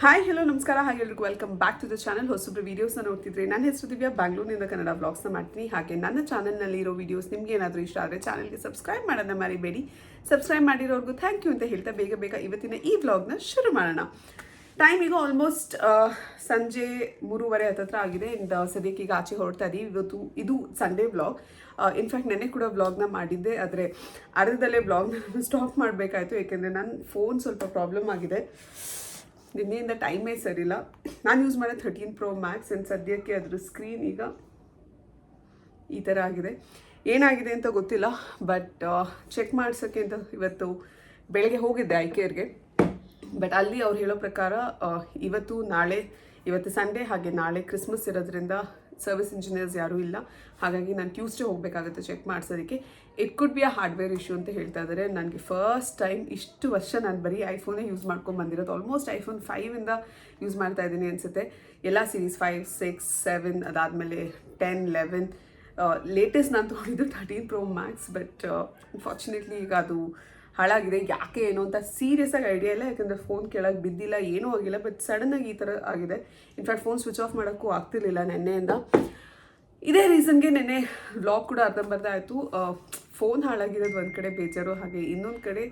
Hi hello ನಮಸ್ಕಾರ ಹಾಗೆ ಎಲ್ರಿಗೂ welcome back to the channel. ಹೊಸಬ್ರು ವೀಡಿಯೋಸ್ನ ನೋಡ್ತಿದ್ರೆ ನನ್ನ ಹೆಸರು ದಿವ್ಯಾ, ಬ್ಯಾಂಗ್ಳೂರಿನಿಂದ ಕನ್ನಡ ಬ್ಲಾಗ್ಸ್ನ ಮಾಡ್ತೀನಿ. ಹಾಗೆ ನನ್ನ ಚಾನಲ್ನಲ್ಲಿ ಇರೋ ವೀಡಿಯೋಸ್ ನಿಮ್ಗೆ ಏನಾದರೂ ಇಷ್ಟ ಆದರೆ ಚಾನಲ್ಗೆ ಸಬ್ಸ್ಕ್ರೈಬ್ ಮಾಡೋದನ್ನ ಮರಿಬೇಡಿ. ಸಬ್ಸ್ಕ್ರೈಬ್ ಮಾಡಿರೋರ್ಗೂ ಥ್ಯಾಂಕ್ ಯು ಅಂತ ಹೇಳ್ತಾ ಬೇಗ ಇವತ್ತಿನ ಈ ವ್ಲಾಗ್ನ ಶುರು ಮಾಡೋಣ. ಟೈಮ್ ಈಗ ಆಲ್ಮೋಸ್ಟ್ ಸಂಜೆ 3:30 ಹತ್ತತ್ರ ಆಗಿದೆ. ಆ್ಯಂಡ್ ಸದ್ಯಕ್ಕೆ ಈಗ ಆಚೆ ಹೊರಡ್ತಾ ಇದ್ದೀವಿ. ಇದು ಸಂಡೇ ವ್ಲಾಗ್. ಇನ್ಫ್ಯಾಕ್ಟ್ ನೆನ್ನೆ ಕೂಡ ವ್ಲಾಗ್ನ ಮಾಡಿದ್ದೆ, ಆದರೆ ಅರ್ಧದಲ್ಲೇ ವ್ಲಾಗ್ನ ಸ್ಟಾಪ್ ಮಾಡಬೇಕಾಯಿತು. ಏಕೆಂದರೆ ನನ್ನ ಫೋನ್ ಸ್ವಲ್ಪ ಪ್ರಾಬ್ಲಮ್ ಆಗಿದೆ. ನಿನ್ನೆಯಿಂದ ಟೈಮೇ ಸರಿಲ್ಲ. ನಾನು ಯೂಸ್ ಮಾಡೋ 13 Pro Max ಆ್ಯಂಡ್ ಸದ್ಯಕ್ಕೆ ಅದ್ರ ಸ್ಕ್ರೀನ್ ಈಗ ಈ ಥರ ಆಗಿದೆ. ಏನಾಗಿದೆ ಅಂತ ಗೊತ್ತಿಲ್ಲ, ಬಟ್ ಚೆಕ್ ಮಾಡ್ಸೋಕ್ಕೆ ಅಂತ ಇವತ್ತು ಬೆಳಗ್ಗೆ ಹೋಗಿದ್ದೆ ಐಕೇರ್ಗೆ. ಬಟ್ ಅಲ್ಲಿ ಅವ್ರು ಹೇಳೋ ಪ್ರಕಾರ ಇವತ್ತು ಸಂಡೇ, ಹಾಗೆ ನಾಳೆ ಕ್ರಿಸ್ಮಸ್ ಇರೋದ್ರಿಂದ ಸರ್ವಿಸ್ ಇಂಜಿನಿಯರ್ಸ್ ಯಾರೂ ಇಲ್ಲ. ಹಾಗಾಗಿ ನಾನು ಟ್ಯೂಸ್ಡೇ ಹೋಗಬೇಕಾಗುತ್ತೆ ಚೆಕ್ ಮಾಡಿಸೋದಕ್ಕೆ. It could be a hardware issue ಅಂತ ಹೇಳ್ತಾ ಇದ್ದಾರೆ. ನನಗೆ ಫಸ್ಟ್ ಟೈಮ್ ಇಷ್ಟು ವರ್ಷ ನಾನು ಬರೀ ಐಫೋನೇ ಯೂಸ್ ಮಾಡ್ಕೊಂಡು ಬಂದಿರೋದು. ಆಲ್ಮೋಸ್ಟ್ ಐಫೋನ್ 5ಇಂದ ಯೂಸ್ ಮಾಡ್ತಾ ಇದ್ದೀನಿ ಅನಿಸುತ್ತೆ. ಎಲ್ಲ ಸೀರೀಸ್ 5, 6, 7 ಅದಾದಮೇಲೆ 10, 11 ಲೇಟೆಸ್ಟ್ ನಾನು ತೊಗೊಂಡಿದ್ದು 13 Pro Max. ಬಟ್ ಅನ್ಫಾರ್ಚುನೇಟ್ಲಿ ಈಗ ಅದು ಹಾಳಾಗಿದೆ. ಯಾಕೆ ಏನು ಅಂತ ಸೀರಿಯಸ್ ಆಗಿ ಐಡಿಯಾ ಇಲ್ಲ, ಯಾಕಂದರೆ ಫೋನ್ ಕೆಳಗೆ ಬಿದ್ದಿಲ್ಲ, ಏನೂ ಆಗಿಲ್ಲ. ಬಟ್ ಸಡನ್ನಾಗಿ ಈ ಥರ ಆಗಿದೆ. ಇನ್ಫ್ಯಾಕ್ಟ್ ಫೋನ್ ಸ್ವಿಚ್ ಆಫ್ ಮಾಡೋಕ್ಕೂ ಆಗ್ತಿರ್ಲಿಲ್ಲ ನೆನ್ನೆಯಿಂದ. ಇದೇ ರೀಸನ್ಗೆ ನೆನ್ನೆ ವ್ಲಾಗ್ ಕೂಡ ಅರ್ಧಂಬರ್ಧ ಆಯಿತು. ಫೋನ್ ಹಾಳಾಗಿರೋದು ಒಂದು ಕಡೆ ಬೇಜಾರು, ಹಾಗೆ ಇನ್ನೊಂದು ಕಡೆ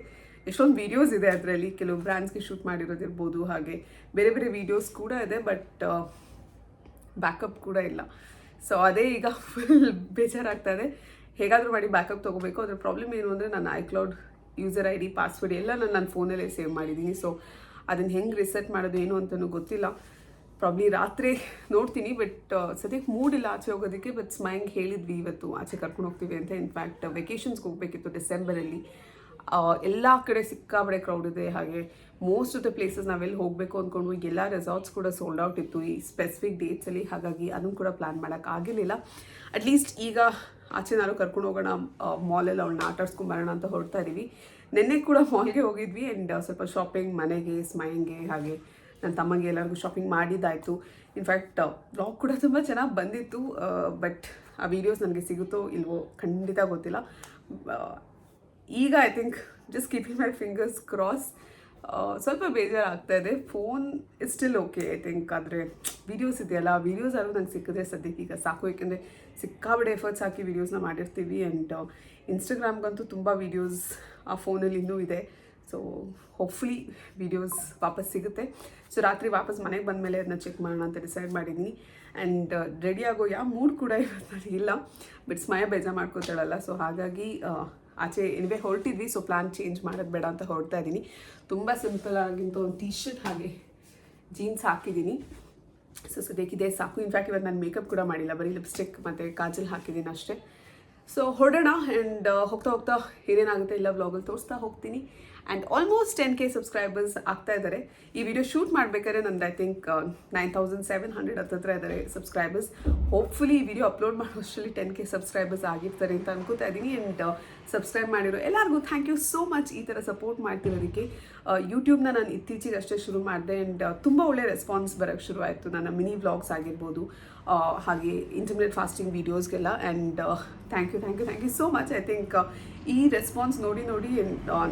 ಎಷ್ಟೊಂದು ವೀಡಿಯೋಸ್ ಇದೆ ಅದರಲ್ಲಿ. ಕೆಲವು ಬ್ರ್ಯಾಂಡ್ಸ್ಗೆ ಶೂಟ್ ಮಾಡಿರೋದಿರ್ಬೋದು, ಹಾಗೆ ಬೇರೆ ಬೇರೆ ವೀಡಿಯೋಸ್ ಕೂಡ ಇದೆ. ಬಟ್ ಬ್ಯಾಕಪ್ ಕೂಡ ಇಲ್ಲ. ಸೊ ಅದೇ ಈಗ ಫುಲ್ ಬೇಜಾರಾಗ್ತಾ ಇದೆ. ಹೇಗಾದರೂ ಮಾಡಿ ಬ್ಯಾಕಪ್ ತೊಗೋಬೇಕು. ಅದ್ರ ಪ್ರಾಬ್ಲಮ್ ಏನು ಅಂದರೆ ನನ್ನ iCloud ಯೂಸರ್ ID, ಪಾಸ್ವರ್ಡ್ ಎಲ್ಲ ನನ್ನ ಫೋನಲ್ಲೇ ಸೇವ್ ಮಾಡಿದ್ದೀನಿ. ಸೊ ಅದನ್ನು ಹೆಂಗೆ ರಿಸೆಟ್ ಮಾಡೋದು ಏನು ಅಂತಲೂ ಗೊತ್ತಿಲ್ಲ. ಪ್ರಾಬ್ಲಿ ರಾತ್ರಿ ನೋಡ್ತೀನಿ. ಬಟ್ ಸದ್ಯಕ್ಕೆ ಮೂಡಿಲ್ಲ ಆಚೆ ಹೋಗೋದಕ್ಕೆ. ಬಟ್ ಸ್ಮೈಂಗೆ ಹೇಳಿದ್ವಿ ಇವತ್ತು ಆಚೆ ಕರ್ಕೊಂಡು ಹೋಗ್ತೀವಿ ಅಂತ. ಇನ್ಫ್ಯಾಕ್ಟ್ ವೆಕೇಷನ್ಸ್ಗೆ ಹೋಗಬೇಕಿತ್ತು ಡಿಸೆಂಬರಲ್ಲಿ. ಎಲ್ಲ ಕಡೆ ಸಿಕ್ಕಾಬಡೆ ಕ್ರೌಡ್ ಇದೆ. ಹಾಗೆ ಮೋಸ್ಟ್ ಆಫ್ ದ ಪ್ಲೇಸಸ್ ನಾವೆಲ್ಲಿ ಹೋಗಬೇಕು ಅಂದ್ಕೊಂಡು ಎಲ್ಲ ರೆಸಾರ್ಟ್ಸ್ ಕೂಡ ಸೋಲ್ಡ್ ಔಟ್ ಇತ್ತು ಈ ಸ್ಪೆಸಿಫಿಕ್ ಡೇಟ್ಸಲ್ಲಿ. ಹಾಗಾಗಿ ಅದನ್ನು ಕೂಡ ಪ್ಲ್ಯಾನ್ ಮಾಡೋಕ್ಕಾಗಿರಲಿಲ್ಲ. ಅಟ್ಲೀಸ್ಟ್ ಈಗ ಆಚೆ ನಾನು ಕರ್ಕೊಂಡು ಹೋಗೋಣ, ಮಾಲಲ್ಲಿ ಅವಳನ್ನ ಆಟ ಆಡಿಸ್ಕೊಂಬರೋಣ ಅಂತ ಹೊರಡ್ತಾ ಇದ್ದೀವಿ. ನಿನ್ನೆ ಕೂಡ ಮಾಲ್ಗೆ ಹೋಗಿದ್ವಿ. ಆ್ಯಂಡ್ ಸ್ವಲ್ಪ ಶಾಪಿಂಗ್ ಮನೆಗೆ, ಸ್ಮೈಂಗೆ, ಹಾಗೆ ನನ್ನ ತಮ್ಮಗೆ ಎಲ್ಲರಿಗೂ ಶಾಪಿಂಗ್ ಮಾಡಿದ್ದಾಯಿತು. ಇನ್ಫ್ಯಾಕ್ಟ್ ವ್ಲಾಗ್ ಕೂಡ ತುಂಬ ಚೆನ್ನಾಗಿ ಬಂದಿತ್ತು. ಬಟ್ ಆ ವೀಡಿಯೋಸ್ ನನಗೆ ಸಿಗುತ್ತೋ ಇಲ್ವೋ ಖಂಡಿತ ಗೊತ್ತಿಲ್ಲ. ಈಗ I think just keeping my fingers cross. ಸ್ವಲ್ಪ ಬೇಜಾರಾಗ್ತಾ ಇದೆ. Phone is still okay I think. ಆದರೆ ವೀಡಿಯೋಸ್ ಇದೆಯಲ್ಲ, ವೀಡಿಯೋಸ್ ಆದರೂ ನಂಗೆ ಸಿಕ್ಕಿದ್ರೆ ಸದ್ಯಕ್ಕೆ ಈಗ ಸಾಕು. ಏಕೆಂದರೆ ಸಿಕ್ಕಾಬಡೆ ಎಫರ್ಟ್ಸ್ ಹಾಕಿ ವೀಡಿಯೋಸ್ನ ಮಾಡಿರ್ತೀವಿ. ಆ್ಯಂಡ್ ಇನ್ಸ್ಟಾಗ್ರಾಮ್ಗಂತೂ ತುಂಬ ವೀಡಿಯೋಸ್ ಆ ಫೋನಲ್ಲಿ ಇನ್ನೂ ಇದೆ. ಸೊ ಹೋಪ್ಫುಲಿ ವೀಡಿಯೋಸ್ ವಾಪಸ್ ಸಿಗುತ್ತೆ. ಸೊ ರಾತ್ರಿ ವಾಪಸ್ ಮನೆಗೆ ಬಂದಮೇಲೆ ಅದನ್ನ ಚೆಕ್ ಮಾಡೋಣ ಅಂತ ಡಿಸೈಡ್ ಮಾಡಿದ್ದೀನಿ. ಆ್ಯಂಡ್ ರೆಡಿ ಆಗೋ ಯಾವ ಮೂಡ್ ಕೂಡ ಇವತ್ತು ಇಲ್ಲ. ಬಟ್ ಸ್ಮಯ ಬೇಜಾರು ಮಾಡ್ಕೋತಾಳಲ್ಲ. ಸೊ ಹಾಗಾಗಿ ಆಚೆ ಎನಿವೆ ಹೊರಟಿದ್ವಿ. ಸೊ ಪ್ಲ್ಯಾನ್ ಚೇಂಜ್ ಮಾಡೋದು ಬೇಡ ಅಂತ ಹೊರಡ್ತಾ ಇದ್ದೀನಿ. ತುಂಬ ಸಿಂಪಲ್ ಆಗಿಂತ ಒಂದು ಟೀ ಶರ್ಟ್ ಹಾಗೆ ಜೀನ್ಸ್ ಹಾಕಿದ್ದೀನಿ. ಸೊ ಸದ್ಯಕ್ಕಿದೆ ಸಾಕು. ಇನ್ಫ್ಯಾಕ್ಟ್ ಇವತ್ತು ನಾನು ಮೇಕಪ್ ಕೂಡ ಮಾಡಿಲ್ಲ, ಬರೀ ಲಿಪ್ಸ್ಟಿಕ್ ಮತ್ತು ಕಾಜಲ್ ಹಾಕಿದ್ದೀನಿ ಅಷ್ಟೇ. ಸೊ ಹೊರಡೋಣ. ಆ್ಯಂಡ್ ಹೋಗ್ತಾ ಏನೇನಾಗುತ್ತೆ ಎಲ್ಲ ವ್ಲಾಗಲ್ಲಿ ತೋರಿಸ್ತಾ ಹೋಗ್ತೀನಿ. ಆ್ಯಂಡ್ ಆಲ್ಮೋಸ್ಟ್ 10K ಸಬ್ಸ್ಕ್ರೈಬರ್ಸ್ ಆಗ್ತಾ ಇದ್ದಾರೆ. ಈ ವಿಡಿಯೋ ಶೂಟ್ ಮಾಡಬೇಕಾದ್ರೆ ನಂದು ಐ ಥಿಂಕ್ 9700 ಹತ್ತಿರ ಇದ್ದಾರೆ ಸಬ್ಸ್ಕ್ರೈಬರ್ಸ್. ಹೋಪ್ಫುಲಿ ಈ ವಿಡಿಯೋ ಅಪ್ಲೋಡ್ ಮಾಡೋಷ್ಟರಲ್ಲಿ 10K ಸಬ್ಸ್ಕ್ರೈಬರ್ಸ್ ಆಗಿರ್ತಾರೆ ಅಂತ ಅನ್ಕೋತಾ ಇದ್ದೀನಿ. ಆ್ಯಂಡ್ ಸಬ್ಸ್ಕ್ರೈಬ್ ಮಾಡಿರೋ ಎಲ್ಲರಿಗೂ ಥ್ಯಾಂಕ್ ಯು ಸೋ ಮಚ್ ಈ ಥರ ಸಪೋರ್ಟ್ ಮಾಡ್ತಿರೋದಕ್ಕೆ. ಯೂಟ್ಯೂಬ್ನ ನಾನು ಇತ್ತೀಚೆಗೆ ಅಷ್ಟೇ ಶುರು ಮಾಡಿದೆ. ಆ್ಯಂಡ್ ತುಂಬ ಒಳ್ಳೆ ರೆಸ್ಪಾನ್ಸ್ ಬರೋಕ್ಕೆ ಶುರು ಆಯಿತು. ನನ್ನ ಮಿನಿ ವ್ಲಾಗ್ಸ್ ಆಗಿರ್ಬೋದು, ಹಾಗೆ ಇಂಟರ್ಮಿಡಿಯೇಟ್ ಫಾಸ್ಟಿಂಗ್ ವೀಡಿಯೋಸ್ಗೆಲ್ಲ. And thank you so much. I think ಈ ರೆಸ್ಪಾನ್ಸ್ ನೋಡಿ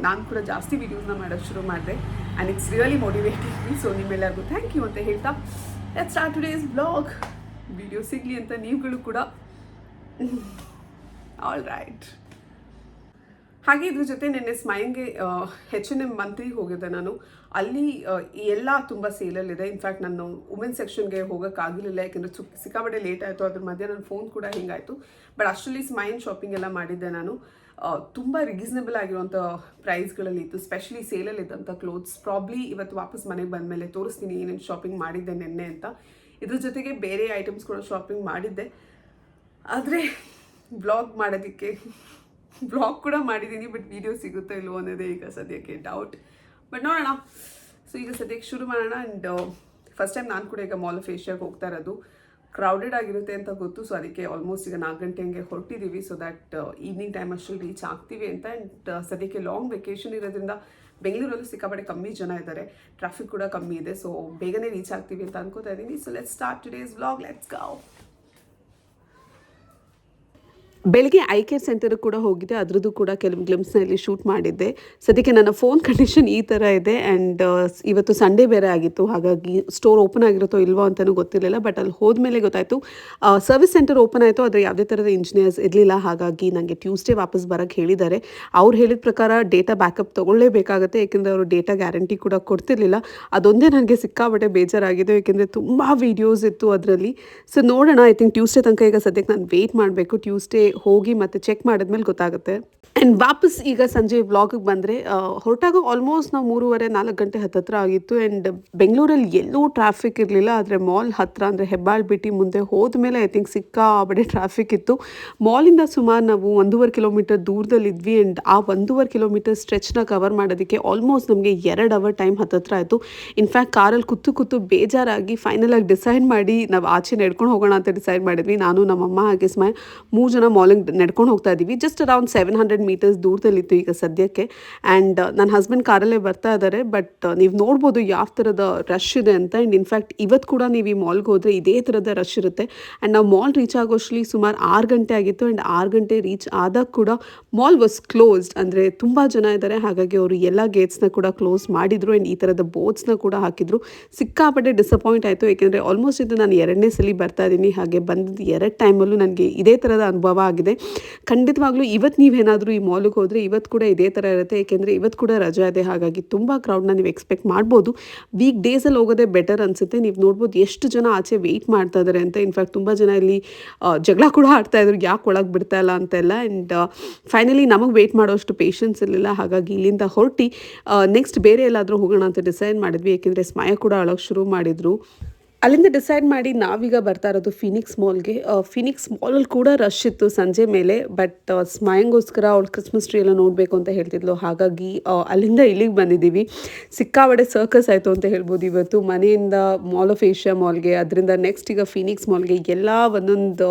ನಾನು ಕೂಡ ಜಾಸ್ತಿ ವೀಡಿಯೋಸ್ನ ಮಾಡೋಕ್ಕೆ ಶುರು ಮಾಡಿದೆ. And it's really motivating me. So ನಿಮ್ಮೆಲ್ಲರಿಗೂ ಥ್ಯಾಂಕ್ ಯು ಅಂತ ಹೇಳ್ತಾ let's start today's vlog. Video ಸಿಗಲಿ ಅಂತ ನೀವುಗಳು ಕೂಡ. All right. ಹಾಗೆ ಇದ್ರ ಜೊತೆ ನಿನ್ನೆ ಸ್ಮೈಂಗೆ H&M ಮಂತ್ರಿಗೆ ಹೋಗಿದ್ದೆ ನಾನು. ಅಲ್ಲಿ ಎಲ್ಲ ತುಂಬ ಸೇಲಲ್ಲಿದೆ. ಇನ್ಫ್ಯಾಕ್ಟ್ ನಾನು ವುಮೆನ್ ಸೆಕ್ಷನ್ಗೆ ಹೋಗೋಕ್ಕಾಗಲಿಲ್ಲ, ಯಾಕೆಂದರೆ ಸಿಕ್ಕಾಬಟ್ಟೆ ಲೇಟ್ ಆಯಿತು. ಅದ್ರ ಮಧ್ಯೆ ನನ್ನ ಫೋನ್ ಕೂಡ ಹಿಂಗಾಯಿತು. ಬಟ್ ಅಷ್ಟರಲ್ಲಿ ಸ್ಮೈನ್ ಶಾಪಿಂಗ್ ಎಲ್ಲ ಮಾಡಿದ್ದೆ ನಾನು. ತುಂಬ ರೀಸನಬಲ್ ಆಗಿರುವಂಥ ಪ್ರೈಸ್ಗಳಲ್ಲಿ ಇತ್ತು, ಸ್ಪೆಷಲಿ ಸೇಲಲ್ಲಿದ್ದಂಥ ಕ್ಲೋತ್ಸ್. ಪ್ರಾಬ್ಲಿ ಇವತ್ತು ವಾಪಸ್ ಮನೆಗೆ ಬಂದಮೇಲೆ ತೋರಿಸ್ತೀನಿ ಏನೇನು ಶಾಪಿಂಗ್ ಮಾಡಿದ್ದೆ ನಿನ್ನೆ ಅಂತ. ಇದ್ರ ಜೊತೆಗೆ ಬೇರೆ ಐಟಮ್ಸ್ ಕೂಡ ಶಾಪಿಂಗ್ ಮಾಡಿದ್ದೆ. ಆದರೆ ವ್ಲಾಗ್ ಕೂಡ ಮಾಡಿದ್ದೀನಿ. ಬಟ್ ವೀಡಿಯೋ ಸಿಗುತ್ತೋ ಇಲ್ವೋ ಅನ್ನೋದೇ ಈಗ ಸದ್ಯಕ್ಕೆ ಡೌಟ್. ಬಟ್ ನೋಡೋಣ. ಸೊ ಈಗ ಸದ್ಯಕ್ಕೆ ಶುರು ಮಾಡೋಣ. ಆ್ಯಂಡ್ ಫಸ್ಟ್ ಟೈಮ್ ನಾನು ಕೂಡ ಈಗ ಮಾಲ್ ಆಫ್ ಏಷ್ಯಾಗೆ ಹೋಗ್ತಾ ಇರೋದು. ಕ್ರೌಡೆಡ್ ಆಗಿರುತ್ತೆ ಅಂತ ಗೊತ್ತು. ಸೊ ಅದಕ್ಕೆ ಆಲ್ಮೋಸ್ಟ್ ಈಗ 4 ಗಂಟೆ ಹಂಗೆ ಹೊರಟಿದ್ದೀವಿ. ಸೊ ದ್ಯಾಟ್ ಈವ್ನಿಂಗ್ ಟೈಮ್ ಅಷ್ಟರಲ್ಲಿ ರೀಚ್ ಆಗ್ತೀವಿ ಅಂತ. ಆ್ಯಂಡ್ ಸದ್ಯಕ್ಕೆ ಲಾಂಗ್ ವೆಕೇಷನ್ ಇರೋದ್ರಿಂದ ಬೆಂಗಳೂರಲ್ಲೂ ಸಿಕ್ಕಾಪಟ್ಟೆ ಕಮ್ಮಿ ಜನ ಇದ್ದಾರೆ, ಟ್ರಾಫಿಕ್ ಕೂಡ ಕಮ್ಮಿ ಇದೆ. ಸೊ ಬೇಗನೆ ರೀಚ್ ಆಗ್ತೀವಿ ಅಂತ ಅನ್ಕೋತಾ ಇದ್ದೀನಿ. So let's start today's vlog. Let's go. ಬೆಳಿಗ್ಗೆ ಐ ಕೇರ್ ಸೆಂಟರ್ ಕೂಡ ಹೋಗಿದ್ದೆ, ಅದ್ರದ್ದು ಕೂಡ ಕೆಲವು ಗ್ಲಿಮ್ಸ್ನಲ್ಲಿ ಶೂಟ್ ಮಾಡಿದ್ದೆ. ಸದ್ಯಕ್ಕೆ ನನ್ನ ಫೋನ್ ಕಂಡೀಷನ್ ಈ ಥರ ಇದೆ. ಆ್ಯಂಡ್ ಇವತ್ತು ಸಂಡೇ ಬೇರೆ ಆಗಿತ್ತು, ಹಾಗಾಗಿ ಸ್ಟೋರ್ ಓಪನ್ ಆಗಿರುತ್ತೋ ಇಲ್ವೋ ಅಂತಲೂ ಗೊತ್ತಿರಲಿಲ್ಲ. ಬಟ್ ಅಲ್ಲಿ ಹೋದ್ಮೇಲೆ ಗೊತ್ತಾಯಿತು ಸರ್ವಿಸ್ ಸೆಂಟರ್ ಓಪನ್ ಆಯಿತು, ಆದರೆ ಯಾವುದೇ ಥರದ ಇಂಜಿನಿಯರ್ಸ್ ಇರಲಿಲ್ಲ. ಹಾಗಾಗಿ ನನಗೆ ಟ್ಯೂಸ್ಡೇ ವಾಪಸ್ ಬರೋಕ್ಕೆ ಹೇಳಿದ್ದಾರೆ. ಅವ್ರು ಹೇಳಿದ ಪ್ರಕಾರ ಡೇಟಾ ಬ್ಯಾಕಪ್ ತೊಗೊಳ್ಳೇಬೇಕಾಗುತ್ತೆ, ಏಕೆಂದರೆ ಅವರು ಡೇಟಾ ಗ್ಯಾರಂಟಿ ಕೂಡ ಕೊಡ್ತಿರ್ಲಿಲ್ಲ. ಅದೊಂದೇ ನನಗೆ ಸಿಕ್ಕಾಬಟ್ಟೆ ಬೇಜಾರಾಗಿದೆ, ಏಕೆಂದರೆ ತುಂಬ ವೀಡಿಯೋಸ್ ಇತ್ತು ಅದರಲ್ಲಿ. ಸೊ ನೋಡೋಣ, ಐ ಥಿಂಕ್ ಟ್ಯೂಸ್ಡೇ ತನಕ ಈಗ ಸದ್ಯಕ್ಕೆ ನಾನು ವೆಯ್ಟ್ ಮಾಡಬೇಕು. ಟ್ಯೂಸ್ಡೇ ಹೋಗಿ ಮತ್ತೆ ಚೆಕ್ ಮಾಡಿದ್ಮೇಲೆ ಗೊತ್ತಾಗುತ್ತೆ. ಆ್ಯಂಡ್ ವಾಪಸ್ ಈಗ ಸಂಜೆ ವ್ಲಾಗಿಗೆ ಬಂದರೆ ಹೊರಟಾಗ ಆಲ್ಮೋಸ್ಟ್ ನಾವು 3:30-4 ಗಂಟೆ ಹತ್ತಿರ ಆಗಿತ್ತು. ಆ್ಯಂಡ್ ಬೆಂಗಳೂರಲ್ಲಿ ಎಲ್ಲೂ ಟ್ರಾಫಿಕ್ ಇರಲಿಲ್ಲ, ಆದರೆ ಮಾಲ್ ಹತ್ತಿರ ಅಂದರೆ ಹೆಬ್ಬಾಳ್ಬಿಟ್ಟು ಮುಂದೆ ಹೋದ್ಮೇಲೆ ಐ ಥಿಂಕ್ ಸಿಕ್ಕಾಬಟ್ಟೆ ಟ್ರಾಫಿಕ್ ಇತ್ತು. ಮಾಲಿಂದ ಸುಮಾರು ನಾವು 1.5 ಕಿಲೋಮೀಟರ್ ದೂರದಲ್ಲಿದ್ವಿ. ಆ್ಯಂಡ್ ಆ 1.5 ಕಿಲೋಮೀಟರ್ ಸ್ಟ್ರೆಚ್ನ ಕವರ್ ಮಾಡೋದಕ್ಕೆ ಆಲ್ಮೋಸ್ಟ್ ನಮಗೆ 2 ಅವರ್ ಟೈಮ್ ಹತ್ತಿರ ಆಯಿತು. ಇನ್ಫ್ಯಾಕ್ಟ್ ಕಾರಲ್ಲಿ ಕೂತು ಬೇಜಾರಾಗಿ ಫೈನಲಾಗಿ ಡಿಸೈಡ್ ಮಾಡಿ ನಾವು ಆಚೆ ನಡ್ಕೊಂಡು ಹೋಗೋಣ ಅಂತ ಡಿಸೈಡ್ ಮಾಡಿದ್ವಿ. ನಾನು ನಮ್ಮಮ್ಮ ಹಾಗೆ ಸ್ಮೈ 3 ಜನ ಮಾಲಿಗೆ ನಡ್ಕೊಂಡು ಹೋಗ್ತಾ ಇದ್ದೀವಿ. ಜಸ್ಟ್ ಅರೌಂಡ್ 700 ಮೀಟರ್ಸ್ ದೂರದಲ್ಲಿತ್ತು ಈಗ ಸದ್ಯಕ್ಕೆ. ಆ್ಯಂಡ್ ನನ್ನ ಹಸ್ಬೆಂಡ್ ಕಾರಲ್ಲೇ ಬರ್ತಾ ಇದ್ದಾರೆ. ಬಟ್ ನೀವು ನೋಡ್ಬೋದು ಯಾವ ಥರದ ರಶ್ ಇದೆ ಅಂತ. ಆ್ಯಂಡ್ ಇನ್ಫ್ಯಾಕ್ಟ್ ಇವತ್ತು ಕೂಡ ನೀವು ಈ ಮಾಲ್ಗೆ ಹೋದರೆ ಇದೇ ಥರದ ರಶ್ ಇರುತ್ತೆ. ಆ್ಯಂಡ್ ನಾವು ಮಾಲ್ ರೀಚ್ ಆಗೋಷ್ಟರಲ್ಲಿ ಸುಮಾರು 6 ಗಂಟೆ ಆಗಿತ್ತು. ಆ್ಯಂಡ್ 6 ಗಂಟೆ ರೀಚ್ ಆದಾಗ ಕೂಡ ಮಾಲ್ ವಾಸ್ ಕ್ಲೋಸ್ಡ್, ಅಂದರೆ ತುಂಬ ಜನ ಇದ್ದಾರೆ, ಹಾಗಾಗಿ ಅವರು ಎಲ್ಲ ಗೇಟ್ಸ್ನ ಕೂಡ ಕ್ಲೋಸ್ ಮಾಡಿದರು. ಆ್ಯಂಡ್ ಈ ಥರದ ಬೋರ್ಡ್ಸ್ನ ಕೂಡ ಹಾಕಿದ್ರು. ಸಿಕ್ಕಾಪಟ್ಟೆ ಡಿಸಪಾಯಿಂಟ್ ಆಯಿತು, ಏಕೆಂದರೆ ಆಲ್ಮೋಸ್ಟ್ ಇದು ನಾನು 2ನೇ ಸಲ ಬರ್ತಾ ಇದ್ದೀನಿ. ಹಾಗೆ ಬಂದಿದ್ದು 2 ಟೈಮಲ್ಲೂ ನನಗೆ ಇದೇ ಥರದ ಅನುಭವ ಆಗಿದೆ. ಖಂಡಿತವಾಗ್ಲೂ ಇವತ್ತು ನೀವೇನಾದರೂ ಈ ಮಾಲಿಗೆ ಹೋದರೆ ಇವತ್ತು ಕೂಡ ಇದೇ ಥರ ಇರುತ್ತೆ, ಏಕೆಂದರೆ ಇವತ್ತು ಕೂಡ ರಜೆ ಇದೆ. ಹಾಗಾಗಿ ತುಂಬ ಕ್ರೌಡ್ನ ನೀವು ಎಕ್ಸ್ಪೆಕ್ಟ್ ಮಾಡ್ಬೋದು. ವೀಕ್ ಡೇಸಲ್ಲಿ ಹೋಗೋದೇ ಬೆಟರ್ ಅನಿಸುತ್ತೆ. ನೀವು ನೋಡ್ಬೋದು ಎಷ್ಟು ಜನ ಆಚೆ ವೆಯ್ಟ್ ಮಾಡ್ತಾ ಇದ್ದಾರೆ ಅಂತ. ಇನ್ಫ್ಯಾಕ್ಟ್ ತುಂಬ ಜನ ಇಲ್ಲಿ ಜಗಳ ಕೂಡ ಆಡ್ತಾಯಿದ್ರು, ಯಾಕೆ ಒಳಗೆ ಬಿಡ್ತಾ ಇಲ್ಲ ಅಂತೆಲ್ಲ. ಆ್ಯಂಡ್ ಫೈನಲಿ ನಮಗೆ ವೆಯ್ಟ್ ಮಾಡೋಷ್ಟು ಪೇಷನ್ಸ್ ಇರಲಿಲ್ಲ. ಹಾಗಾಗಿ ಇಲ್ಲಿಂದ ಹೊರಟಿ ನೆಕ್ಸ್ಟ್ ಬೇರೆ ಎಲ್ಲಾದರೂ ಹೋಗೋಣ ಅಂತ ಡಿಸೈಡ್ ಮಾಡಿದ್ವಿ, ಏಕೆಂದರೆ ಸ್ಮಯ ಕೂಡ ಅಳೋಕ್ಕೆ ಶುರು ಮಾಡಿದರು. ಅಲ್ಲಿಂದ ಡಿಸೈಡ್ ಮಾಡಿ ನಾವೀಗ ಬರ್ತಾ ಇರೋದು ಫಿನಿಕ್ಸ್ ಮಾಲ್ಗೆ. ಫಿನಿಕ್ಸ್ ಮಾಲಲ್ಲಿ ಕೂಡ ರಶ್ ಇತ್ತು ಸಂಜೆ ಮೇಲೆ. ಬಟ್ ಸ್ಮಯಂಗೋಸ್ಕರ ಅವಳು ಕ್ರಿಸ್ಮಸ್ ಟ್ರೀ ಎಲ್ಲ ನೋಡಬೇಕು ಅಂತ ಹೇಳ್ತಿದ್ಲು. ಹಾಗಾಗಿ ಅಲ್ಲಿಂದ ಇಲ್ಲಿಗೆ ಬಂದಿದ್ದೀವಿ. ಸಿಕ್ಕಾಬಡೆ ಸರ್ಕಸ್ ಆಯಿತು ಅಂತ ಹೇಳ್ಬೋದು ಇವತ್ತು. ಮನೆಯಿಂದ ಮಾಲ್ ಆಫ್ ಏಷ್ಯಾ ಮಾಲ್ಗೆ, ಅದರಿಂದ ನೆಕ್ಸ್ಟ್ ಈಗ ಫಿನಿಕ್ಸ್ ಮಾಲ್ಗೆ, ಎಲ್ಲ ಒಂದೊಂದು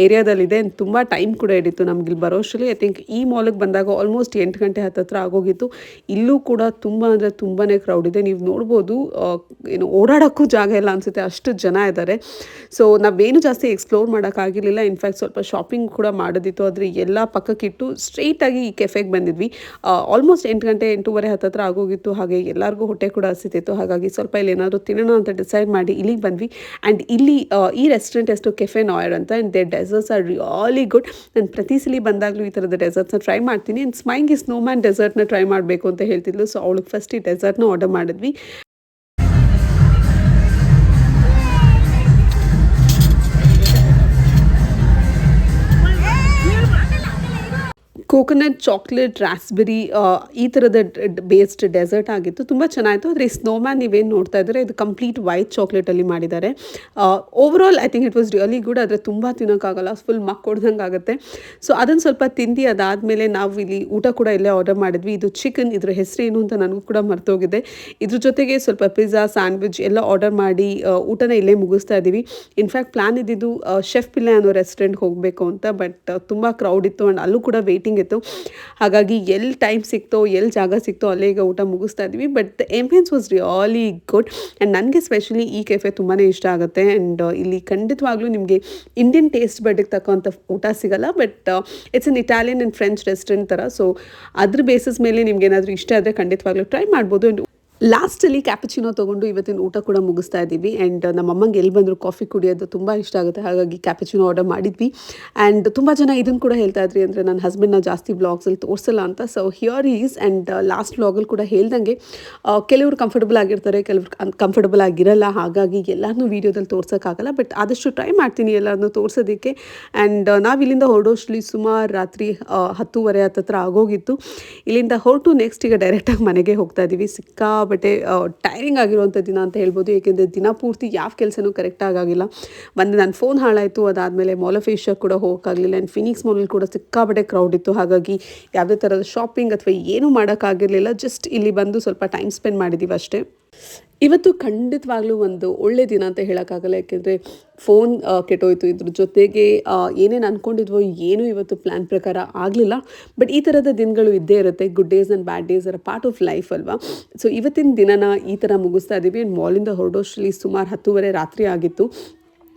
ಏರಿಯಾದಲ್ಲಿದೆ. ತುಂಬ ಟೈಮ್ ಕೂಡ ಹಿಡಿತು ನಮ್ಗೆ ಇಲ್ಲಿ ಬರೋಷ್ಟರಲ್ಲಿ. ಐ ಥಿಂಕ್ ಈ ಮಾಲಿಗೆ ಬಂದಾಗ ಆಲ್ಮೋಸ್ಟ್ 8 ಗಂಟೆ ಹತ್ತಿರ ಆಗೋಗಿತ್ತು. ಇಲ್ಲೂ ಕೂಡ ತುಂಬ ಅಂದರೆ ತುಂಬಾ ಕ್ರೌಡ್ ಇದೆ. ನೀವು ನೋಡ್ಬೋದು, ಓಡಾಡೋಕ್ಕೂ ಜಾಗ ಇಲ್ಲ ಅನಿಸುತ್ತೆ, ಅಷ್ಟು ಜನ ಇದ್ದಾರೆ. ಸೊ ನಾವೇನು ಜಾಸ್ತಿ ಎಕ್ಸ್ಪ್ಲೋರ್ ಮಾಡೋಕ್ಕಾಗಿರಲಿಲ್ಲ. ಇನ್ಫ್ಯಾಕ್ಟ್ ಸ್ವಲ್ಪ ಶಾಪಿಂಗ್ ಕೂಡ ಮಾಡೋದಿತ್ತು, ಆದರೆ ಎಲ್ಲ ಪಕ್ಕಕ್ಕಿಟ್ಟು ಸ್ಟ್ರೈಟಾಗಿ ಈ ಕೆಫೆಗೆ ಬಂದಿದ್ವಿ. ಆಲ್ಮೋಸ್ಟ್ 8 ಗಂಟೆ 8:30 ಹತ್ತಿರ ಆಗೋಗಿತ್ತು. ಹಾಗೆ ಎಲ್ಲರಿಗೂ ಹೊಟ್ಟೆ ಕೂಡ ಹಸಿತಿತ್ತು. ಹಾಗಾಗಿ ಸ್ವಲ್ಪ ಇಲ್ಲಿ ಏನಾದರೂ ತಿನ್ನೋಣ ಅಂತ ಡಿಸೈಡ್ ಮಾಡಿ ಇಲ್ಲಿಗೆ ಬಂದ್ವಿ. ಆ್ಯಂಡ್ ಇಲ್ಲಿ ಈ ರೆಸ್ಟೋರೆಂಟ್ ಎಷ್ಟು ಕೆಫೆ ನಾಯರ್ ಅಂತ. And they deserts are really good. ನಾನು ಪ್ರತಿ ಸಲ ಬಂದಾಗಲೂ ಈ ಥರದ ಡೆಸರ್ಟ್ಸ್ನ ಟ್ರೈ ಮಾಡ್ತೀನಿ. ಆ್ಯಂಡ್ ಸ್ಮೈಂಗೆ ಸ್ನೋಮ್ಯಾನ್ ಡೆಸರ್ಟ್ನ ಟ್ರೈ ಮಾಡಬೇಕು ಅಂತ ಹೇಳ್ತಿದ್ಲು. ಸೊ ಅವಳಿಗೆ ಫಸ್ಟ್ ಈ ಡೆಸರ್ಟ್ನ ಆರ್ಡರ್ ಮಾಡಿದ್ವಿ. ಕೋಕೋನಟ್, ಚಾಕ್ಲೇಟ್, ರಾಸ್ಬೆರಿ ಈ ಥರದ ಬೇಸ್ಡ್ ಡೆಸರ್ಟ್ ಆಗಿತ್ತು. ತುಂಬ ಚೆನ್ನಾಗಿತ್ತು. ಆದರೆ ಈ ಸ್ನೋಮ್ಯಾನ್ ನೀವೇನು ನೋಡ್ತಾ ಇದ್ದಾರೆ, ಇದು ಕಂಪ್ಲೀಟ್ ವೈಟ್ ಚಾಕ್ಲೇಟಲ್ಲಿ ಮಾಡಿದ್ದಾರೆ. Overall I think it was really good. ಆದರೆ ತುಂಬ ತಿನ್ನೋಕ್ಕಾಗಲ್ಲ, ಫುಲ್ ಮಕ್ ಕೊಡ್ದಂಗೆ ಆಗುತ್ತೆ. ಸೊ ಅದನ್ನು ಸ್ವಲ್ಪ ತಿಂದು ಅದಾದಮೇಲೆ ನಾವು ಇಲ್ಲಿ ಊಟ ಕೂಡ ಇಲ್ಲೇ ಆರ್ಡರ್ ಮಾಡಿದ್ವಿ. ಇದು ಚಿಕನ್, ಇದ್ರ ಹೆಸರೇನು ಅಂತ ನನಗೂ ಕೂಡ ಮರ್ತೋಗಿದೆ. ಇದ್ರ ಜೊತೆಗೆ ಸ್ವಲ್ಪ ಪಿಜ್ಜಾ, ಸ್ಯಾಂಡ್ವಿಚ್ ಎಲ್ಲ ಆರ್ಡರ್ ಮಾಡಿ ಊಟನ ಇಲ್ಲೇ ಮುಗಿಸ್ತಾ ಇದ್ದೀವಿ. ಇನ್ಫ್ಯಾಕ್ಟ್ ಪ್ಲ್ಯಾನ್ ಇದ್ದಿದ್ದು ಶೆಫ್ ಪಿಲ್ಲೆ ಅನ್ನೋ ರೆಸ್ಟೋರೆಂಟ್ಗೆ ಹೋಗಬೇಕು ಅಂತ. ಬಟ್ ತುಂಬ ಕ್ರೌಡ್ ಇತ್ತು. ಆ್ಯಂಡ್ ಅಲ್ಲೂ ಕೂಡ ವೇಟಿಂಗ್ ಇತ್ತು. ಹಾಗಾಗಿ ಎಲ್ಲಿ ಟೈಮ್ ಸಿಕ್ತೋ, ಎಲ್ಲಿ ಜಾಗ ಸಿಕ್ತೋ ಅಲ್ಲೇ ಈಗ ಊಟ ಮುಗಿಸ್ತಾ ಇದ್ವಿ. But the ambience was really good. And ನನಗೆ ಸ್ಪೆಷಲಿ ಈ ಕೆಫೆ ತುಂಬಾ ಇಷ್ಟ ಆಗುತ್ತೆ. ಆ್ಯಂಡ್ ಇಲ್ಲಿ ಖಂಡಿತವಾಗ್ಲೂ ನಿಮಗೆ ಇಂಡಿಯನ್ ಟೇಸ್ಟ್ ಬಡ್ಡಿಗೆ ತಕ್ಕಂಥ ಊಟ ಸಿಗಲ್ಲ. But it's an Italian and French restaurant ಥರ. ಸೊ ಅದ್ರ ಬೇಸಿಸ್ ಮೇಲೆ ನಿಮ್ಗೆ ಏನಾದರೂ ಇಷ್ಟ ಆದರೆ ಖಂಡಿತವಾಗ್ಲೂ ಟ್ರೈ ಮಾಡ್ಬೋದು. ಆ್ಯಂಡ್ ಲಾಸ್ಟಲ್ಲಿ ಕ್ಯಾಪಚಿನೋ ತೊಗೊಂಡು ಇವತ್ತಿನ ಊಟ ಕೂಡ ಮುಗಿಸ್ತಾ ಇದ್ದೀವಿ. ಆ್ಯಂಡ್ ನಮ್ಮಮ್ಮಂಗೆ ಎಲ್ಲಿ ಬಂದರೂ ಕಾಫಿ ಕುಡಿಯೋದು ತುಂಬ ಇಷ್ಟ ಆಗುತ್ತೆ. ಹಾಗಾಗಿ ಕ್ಯಾಪಚಿನೋ ಆರ್ಡರ್ ಮಾಡಿದ್ವಿ. ಆ್ಯಂಡ್ ತುಂಬ ಜನ ಇದನ್ನು ಕೂಡ ಹೇಳ್ತಾ ಇದ್ರಿ, ಅಂದರೆ ನನ್ನ ಹಸ್ಬೆಂಡ್ನ ಜಾಸ್ತಿ ವ್ಲಾಗ್ಸಲ್ಲಿ ತೋರಿಸಲ್ಲ ಅಂತ. So here is. And last ವ್ಲಾಗಲ್ಲಿ ಕೂಡ ಹೇಳ್ದಂಗೆ ಕೆಲವರು ಕಂಫರ್ಟಬಲ್ ಆಗಿರ್ತಾರೆ, ಕೆಲವ್ರು ಕಂಫರ್ಟಬಲ್ ಆಗಿರಲ್ಲ. ಹಾಗಾಗಿ ಎಲ್ಲರನ್ನೂ ವೀಡಿಯೋದಲ್ಲಿ ತೋರ್ಸೋಕ್ಕಾಗಲ್ಲ. ಬಟ್ ಆದಷ್ಟು ಟ್ರೈ ಮಾಡ್ತೀನಿ ಎಲ್ಲರನ್ನೂ ತೋರಿಸೋದಕ್ಕೆ. ಆ್ಯಂಡ್ ನಾವು ಇಲ್ಲಿಂದ ಹೊರಡೋಷ್ಟರಲ್ಲಿ ಸುಮಾರು ರಾತ್ರಿ 10:30 ಹತ್ತಿರ ಆಗೋಗಿತ್ತು. ಇಲ್ಲಿಂದ ಹೊರಟು ನೆಕ್ಸ್ಟ್ ಈಗ ಡೈರೆಕ್ಟಾಗಿ ಮನೆಗೆ ಹೋಗ್ತಾ ಇದ್ದೀವಿ. ಸಿಕ್ಕಾಬಟ್ಟೆ ಟೈರಿಂಗ್ ಆಗಿರುವಂಥ ದಿನ ಅಂತ ಹೇಳ್ಬೋದು. ಏಕೆಂದರೆ ದಿನ ಪೂರ್ತಿ ಯಾವ ಕೆಲಸನೂ ಕರೆಕ್ಟಾಗಿ ಆಗಿಲ್ಲ. ಒಂದು ನನ್ನ ಫೋನ್ ಹಾಳಾಯಿತು, ಅದಾದಮೇಲೆ ಮಾಲ್ ಆಫ್ ಏಷ್ಯಾ ಕೂಡ ಹೋಗೋಕ್ಕಾಗಲಿಲ್ಲ. ಆ್ಯಂಡ್ ಫಿನಿಕ್ಸ್ ಮಾಲಲ್ಲಿ ಕೂಡ ಸಿಕ್ಕಾಬಟ್ಟೆ ಕ್ರೌಡ್ ಇತ್ತು. ಹಾಗಾಗಿ ಯಾವುದೇ ಥರದ ಶಾಪಿಂಗ್ ಅಥವಾ ಏನೂ ಮಾಡೋಕ್ಕಾಗಿರಲಿಲ್ಲ. ಜಸ್ಟ್ ಇಲ್ಲಿ ಬಂದು ಸ್ವಲ್ಪ ಟೈಮ್ ಸ್ಪೆಂಡ್ ಮಾಡಿದ್ದೀವಿ ಅಷ್ಟೇ. ಇವತ್ತು ಖಂಡಿತವಾಗ್ಲೂ ಒಂದು ಒಳ್ಳೆ ದಿನ ಅಂತ ಹೇಳೋಕ್ಕಾಗಲ್ಲ. ಯಾಕೆಂದರೆ ಫೋನ್ ಕೆಟ್ಟೋಯ್ತು. ಇದ್ರ ಜೊತೆಗೆ ಏನೇನು ಅಂದ್ಕೊಂಡಿದ್ವೋ ಏನೂ ಇವತ್ತು ಪ್ಲ್ಯಾನ್ ಪ್ರಕಾರ ಆಗಲಿಲ್ಲ. ಬಟ್ ಈ ಥರದ ದಿನಗಳು ಇದ್ದೇ ಇರುತ್ತೆ. Good days and bad days are part of life ಅಲ್ವಾ. ಸೊ ಇವತ್ತಿನ ದಿನನ ಈ ಥರ ಮುಗಿಸ್ತಾ ಇದ್ದೀವಿ. ಆ್ಯಂಡ್ ಮಾಲಿಂದ ಹೊರಡೋಷ್ಟರಲ್ಲಿ ಸುಮಾರು 10:30 ರಾತ್ರಿ ಆಗಿತ್ತು.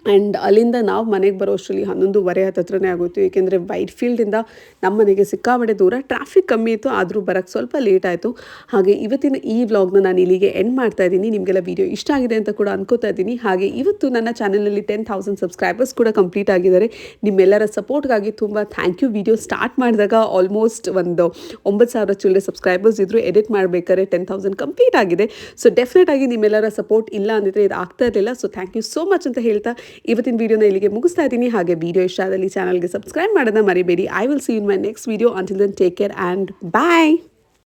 ಆ್ಯಂಡ್ ಅಲ್ಲಿಂದ ನಾವು ಮನೆಗೆ ಬರೋ ಅಷ್ಟರಲ್ಲಿ 11:30 ಹತ್ರನೇ ಆಗೋಯ್ತು. ಏಕೆಂದರೆ ವೈಟ್ ಫೀಲ್ಡಿಂದ ನಮ್ಮ ಮನೆಗೆ ಸಿಕ್ಕಾಪಟ್ಟೆ ದೂರ, ಟ್ರಾಫಿಕ್ ಕಮ್ಮಿ ಇತ್ತು, ಆದರೂ ಬರೋಕ್ಕೆ ಸ್ವಲ್ಪ ಲೇಟ್ ಆಯಿತು. ಹಾಗೆ ಇವತ್ತಿನ ಈ ವ್ಲಾಗ್ನ ನಾನು ಇಲ್ಲಿಗೆ ಎಂಡ್ ಮಾಡ್ತಾ ಇದ್ದೀನಿ. ನಿಮಗೆಲ್ಲ ವಿಡಿಯೋ ಇಷ್ಟ ಆಗಿದೆ ಅಂತ ಕೂಡ ಅನ್ಕೋತಾ ಇದ್ದೀನಿ. ಹಾಗೆ ಇವತ್ತು ನನ್ನ ಚಾನಲಲ್ಲಿ 10,000 ಸಬ್ಸ್ಕ್ರೈಬರ್ಸ್ ಕೂಡ ಕಂಪ್ಲೀಟ್ ಆಗಿದ್ದಾರೆ. ನಿಮ್ಮೆಲ್ಲರ ಸಪೋರ್ಟ್ಗಾಗಿ ತುಂಬ ಥ್ಯಾಂಕ್ ಯು. ವಿಡಿಯೋ ಸ್ಟಾರ್ಟ್ ಮಾಡಿದಾಗ ಆಲ್ಮೋಸ್ಟ್ ಒಂದು 9,000 ಚಿಲ್ಲರೆ ಸಬ್ಸ್ಕ್ರೈಬರ್ಸ್ ಇದ್ದರು. ಎಡಿಟ್ ಮಾಡಬೇಕಾದ್ರೆ 10,000 ಕಂಪ್ಲೀಟ್ ಆಗಿದೆ. ಸೊ ಡೆಫಿನೆಟ್ ಆಗಿ ನಿಮ್ಮೆಲ್ಲರ ಸಪೋರ್ಟ್ ಇಲ್ಲ ಅಂದಿದ್ರೆ ಇದು ಆಗ್ತಾ ಇರಲಿಲ್ಲ. So thank you so much ಅಂತ ಹೇಳ್ತಾ ಇವತ್ತಿನ ವಿಡಿಯೋನ ಇಲ್ಲಿಗೆ ಮುಗಿಸ್ತಾ ಇದ್ದೀನಿ. ಹಾಗೆ ವಿಡಿಯೋ ಇಷ್ಟ ಆದಲ್ಲಿ ಚಾನಲ್ಗೆ ಸಬ್ಸ್ಕ್ರೈಬ್ ಮಾಡೋದನ್ನ ಮರಿಬೇಡಿ. I will see in my next video. Until then take care and bye.